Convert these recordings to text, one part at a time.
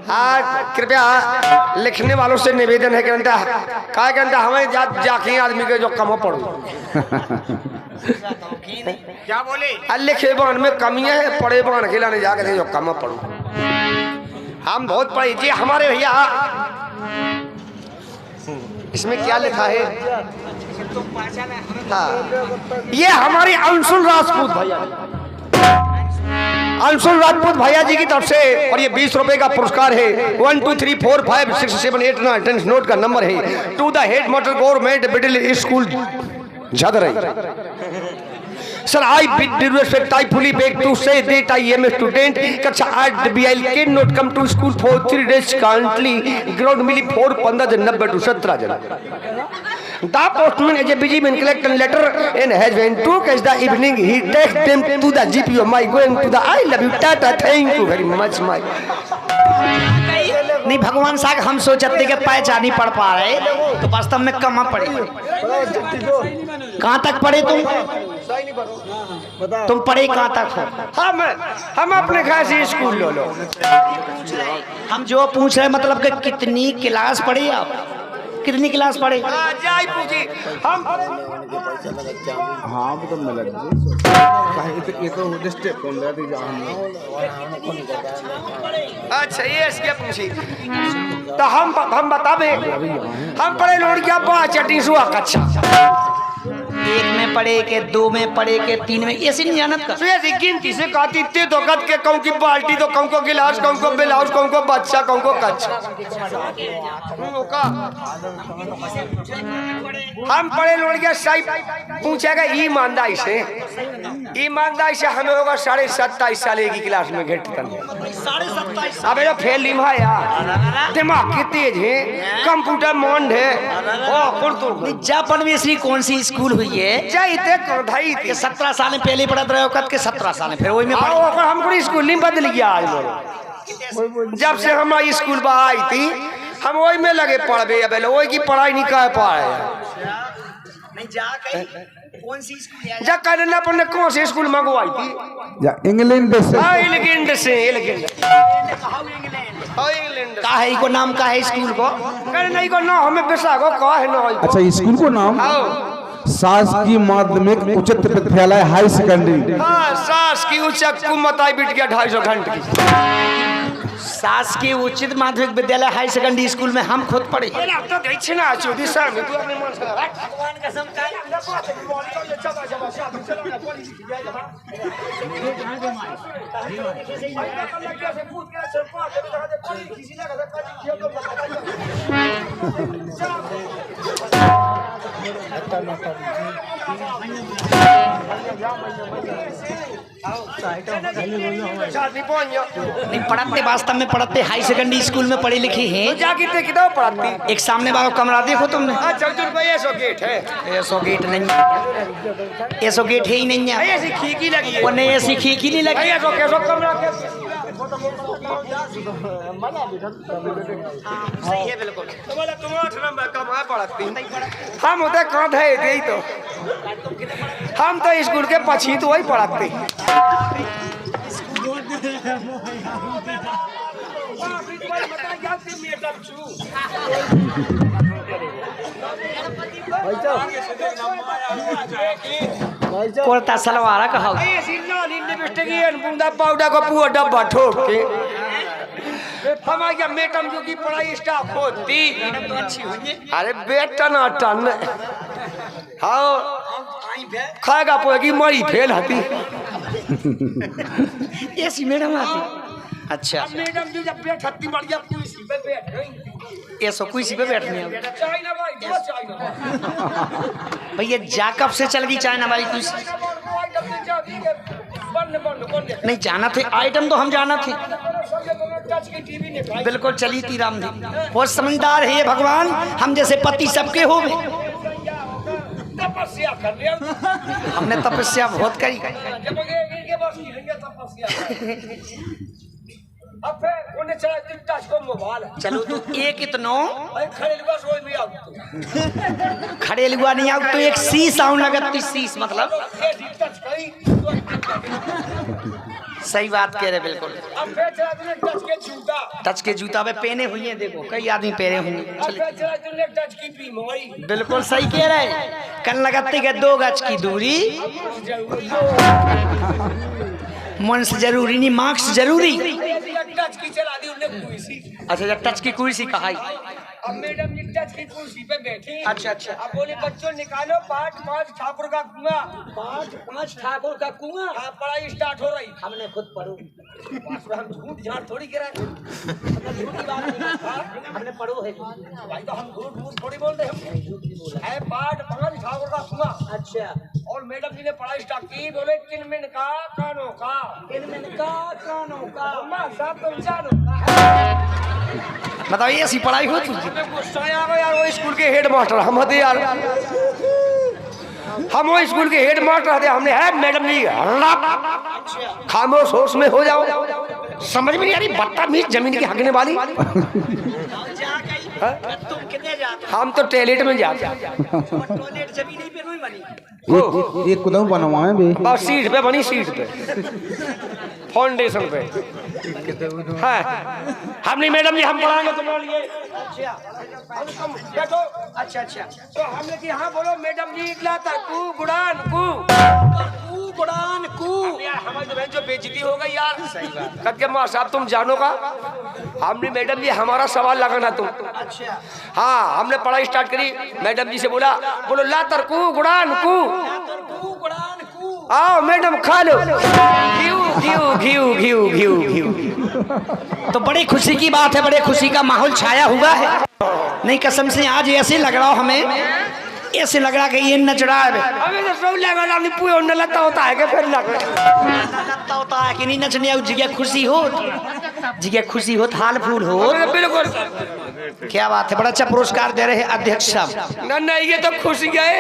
हाँ कृपया लिखने वालों से निवेदन है कि हमें जाके आदमी के जो कम पड़ो क्या बोले लिखे बान में कमियां है पढ़े बान खिलाने जाके जो कम पड़ो। हम बहुत पढ़े जी हमारे भैया। इसमें क्या लिखा है? हाँ ये हमारे अंशुल राजपूत भैया, अंशुल राजपूत भैया जी की तरफ से और ये 20 रुपए का पुरस्कार है। 1 2 3 4 5 6 7 8 9 10 नोट का नंबर है। To the head model government middle school Jhadrai. Sir, I bid due respect. I fully beg to say that I am a student. कक्षा 8 BIL cannot come to school for 3 days currently. Ground milli 4 15 90 to 17 जन. The postman is a busy man collecting letter and has went to catch the evening. He takes them to the GPO. My going to the I love you Tata. Thank you very much my. नहीं भगवान साहब हम सोचते कि पहचान नहीं पढ़ पा रहे तो वास्तव में कम पढ़े। कहाँ तक पढ़े तुम पढ़े कहाँ तक हो? हम अपने घर से स्कूल लो। हम जो पूछ रहे मतलब कि कितनी क्लास पढ़े आप? कितनी क्लास पढ़े? हम हाँ तो मिल ये तो स्टेप अच्छा ये इसके पूछी तो हम बतावे हम पढ़े लड़कियां 5 सुहा कक्षा 1 में पढ़े के 2 में पढ़े के 3 में ऐसे नहीं जानत का ऐसी गिनती से कहती ते तो कद के कहूं की बाल्टी तो कहूं को गिलास कहूं को ब्लाउज कहूं को बच्चा कहूं को कच्चा। हम पढ़े लड़कियां सही पूछेगा ईमानदारी से हमें होगा 27.5 साल एक ही क्लास में घटतन। अबे जो फेल लिमा यार दिमाग की तेज है कंप्यूटर मोंड है ओ जापान में इसलिए कौन सी स्कूल हुई है? जाइते कोधाई थे 17 साल पहले पढ़त रहे हो के 17 साल फिर वही में हमको स्कूल नहीं बदल गया आज जब से हमारी स्कूल बाहर आई थी हम वही में लगे पढ़े। अब वही की पढ़ाई नहीं कर पा रहे कौन सी स्कूल जा करना अपने कौन से स्कूल मंगवाई थी? इंग्लैंड का है को नाम का है स्कूल को? नहीं को नाम हमें पैसा को कहा है ना। अच्छा स्कूल को नाम शासकीय माध्यमिक उच्च विद्यालय हाई सेकेंडरी। हाँ शासकीय उच्च कुमताई बिट गया 250 घंटे की शासकीय उच्च माध्यमिक विद्यालय हाई सेकेंडरी स्कूल में हम खुद पढ़े। नहीं पढ़ते वास्तव में पढ़ते हाई सेकेंडरी स्कूल में पढ़े लिखे हैं। जाके किताब पढ़ती एक सामने वाला कमरा देखो तुमने। ऐसो गेट है ऐसो गेट नहीं ऐसो गेट है ही नहीं है। ऐसी खिड़की लगी है वो नहीं ऐसी खिड़की नहीं लगी। ऐसो कैसो कमरा सही है बिल्कुल। तुम 8 नंबर कहाँ पढ़ती हम होते कहाँ थे यही तो हम तो स्कूल के पछी तो वही पढ़ाते। कुर्ता सलवार कहा पाउडर का पूरा डब्बा ठोक के हमारे मैडम जो की पढ़ाई स्टाफ होती तो अच्छी हुई। अरे बेटा ना टन हाँ खाएगा पोएगी मरी फेल हती ऐसी मैडम आती। अच्छा मैडम जी जब बैठ हती बढ़िया कुर्सी पे बैठ गई ऐसो कुर्सी पे बैठने चाय ना भाई दो चाय ना भैया जाकब से चल गई चाइना वाली कुर्सी। नहीं जाना थे आइटम तो हम जाना थे बिल्कुल चली थी राम जी। बहुत समझदार है ये भगवान हम जैसे पति सबके हो गए। तपस्या कर लिया हमने तपस्या बहुत करी। अब फिर उन्हें चला टच को मोबाइल चलो तो एक इतनो खड़ेलुआ सोई भी आउ खड़ेलुआ नहीं आउ तो एक सी साउंड लगत तो सी मतलब सही बात कह रहे बिल्कुल। अब फिर चला तूने टच के जूता, टच के जूता पे पहने हुए हैं, देखो कई आदमी पहने हुए हैं। अब फिर चला तूने टच की पी मोई। बिल्कुल सही कह रहे। कल लगाते के 2 गज की दूरी, मन से जरूरी नहीं, मार्क्स जरूरी। टच की चला दी उन्हें कुर्सी। अच्छा जब टच की कुर्सी कहा। अब मैडम जी टच की कुर्सी पे बैठी। अच्छा अच्छा। अब बोले बच्चों निकालो 5 ठाकुर का कुआं। 5 ठाकुर का कुआं। हाँ, पढ़ाई स्टार्ट हो रही। हमने खुद पढ़ो, हम झूठ झाड़ थोड़ी कह रहे हमने पढ़ो है भाई, तो हम झूठ थोड़ी बोल रहे हैं। 5 ठाकुर का कुआं। अच्छा। और मैडम जी ने पढ़ाई स्टार्ट की, बोले किनमिन का कानों का, किनमिन का कानों का, सब तुम जानो। बताइए ऐसी पढ़ाई होती गुस्सा आ गया यार, वो स्कूल के हेड मास्टर हम थे यार, हम वो स्कूल के हेड मास्टर थे। हमने है मैडम जी खामोश होश में हो जाओ, समझ में नहीं आ रही, बदतमीज जमीन की हकने वाली। तुम कितने जाते? हम तो टॉयलेट में जाते, टॉयलेट जमीन पे नहीं बनी, ये कुदाऊ बनवाए बे। बस सीट पे बनी, सीट पे फाउंडेशन पे। हाँ, हमने मैडम जी हम पढ़ाएंगे तुम्हारे लिए। बैठो। अच्छा अच्छा। तो हमने कि हाँ बोलो मैडम जी, इगला तकू गुड़ान कू गुड़ान कू। यार हमारी तो बहन जो बेइज्जती हो गई यार। सही बात। कद के माँ साहब तुम जानो का, हमने मैडम जी हमारा सवाल लगाना तुम। अच्छा। हाँ, हमने पढ़ाई स्टार्ट करी, मैडम जी से बोला, बोलो ला तरकू गुड़ान कू। गुड़ान कू। आओ मैडम खा लो। घिऊ घिऊ घिऊ घिऊ घिऊ। तो बड़ी खुशी की बात है, बड़े खुशी का माहौल छाया हुआ है। नहीं कसम से आज ऐसे लग रहा हो, हमें ऐसे लग रहा कि ये नच रहा है। अबे तो सब लगा ना, नहीं पूरा न लगता होता है कि फिर लगता होता है कि नहीं नचने आओ, जिगे खुशी हो, जिगे खुशी हो, हाल फूल हो। बिल्कुल। क्या बात है, बड़ा अच्छा पुरस्कार दे रहे हैं अध्यक्ष साहब। ना ये तो खुश गए,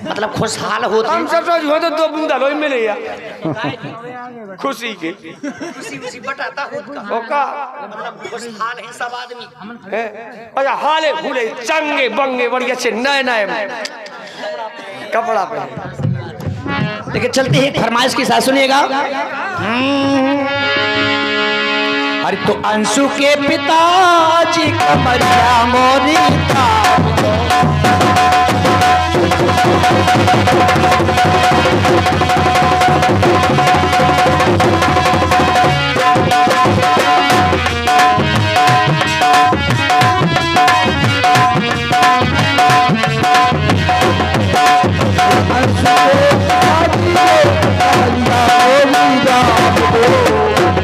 मतलब खुशहाल होते हम सब सोच हो तो 2 बूंदा लोई मिले यार खुशी के। खुशी बटाता ओका मतलब खुशहाल है सब आदमी। अच्छा हाले भूले चंगे बंगे बढ़िया अच्छे नए नए कपड़ा पे। लेकिन चलते हैं फरमाइश के साथ, सुनिएगा। अरे तो अंशु के पिताजी कमरिया मोरी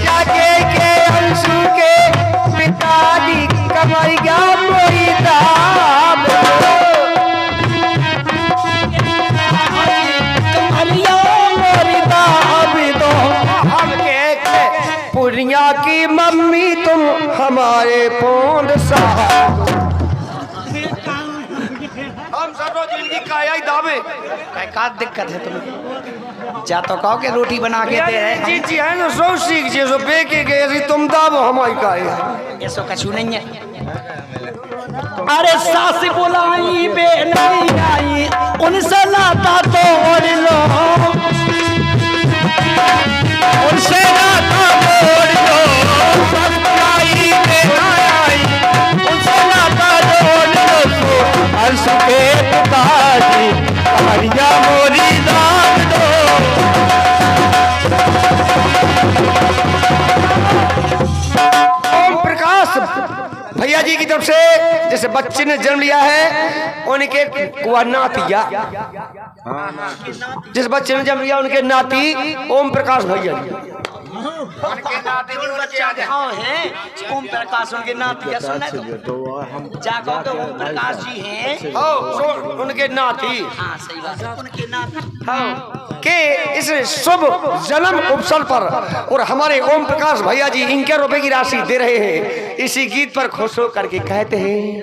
जाके के अंशु के पिताजी कमरिया मोरी दाम। कमरिया मोरी दाम दो। पुरिया की मम्मी तुम हमारे पोंद साहब। हम सब रोज इनकी काया ही दावे। क्या दिक्कत है तुम्हें? जा तो कहो के रोटी बना के दे रहे जी जी है ना, सो सीख जी सो बेके गए तुम दावो हमारी काया। ऐसा कछु नहीं है। अरे सास बुलाई बे नहीं आई, उनसे नाता तोड़ लो, उनसे नाता तोड़ लो। सास बुलाई बे नहीं आई, उनसे नाता तोड़ लो। अंश के पिताजी कमरिया मोरी दाम दो। ओम प्रकाश भैया जी की तरफ से जैसे बच्चे ने जन्म लिया है उनके नातिया, जिस बच्चे ने जन्म लिया उनके नाती ओम प्रकाश भैया जी। उनके नाते भी बच्चा हाँ है ओम प्रकाश, उनके नाती सुना तो जागो के ओम प्रकाश जी हैं। उनके नाती हाँ सही बात है, उनके नाती के इस शुभ जन्म अवसर पर और हमारे ओम प्रकाश भैया जी इनके रुपए की राशि दे रहे हैं। इसी गीत पर खुश होकर के कहते हैं,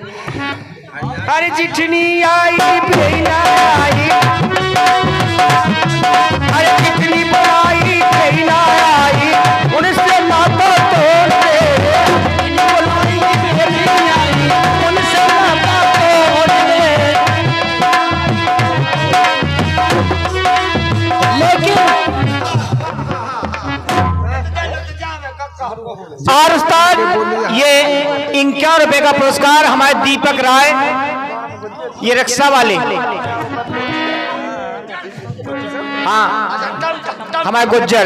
अरे चिट्ठी आई बेना आई, अरे चिट्ठी आई बेना आई, उनसे नाता तोड़ दे, उनसे नाता तोड़ दे। लेकिन 51 का पुरस्कार हमारे दीपक राय, ये रिक्शा वाले, हाँ हमारे गुज्जर।